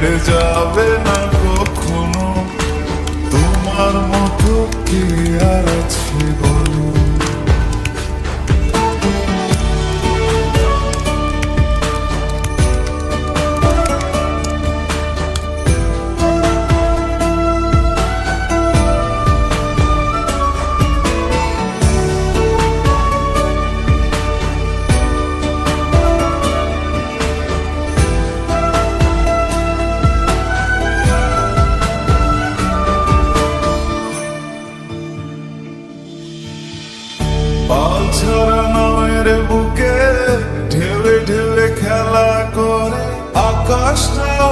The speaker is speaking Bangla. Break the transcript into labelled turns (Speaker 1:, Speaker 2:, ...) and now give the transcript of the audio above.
Speaker 1: ছেড়ে যাবে না কখনো, তোমার মতো কে আর আছে বলো। পাল ছাড়া নামের বুকে ঢেউে ঢেউে খেলা করে আকাশটা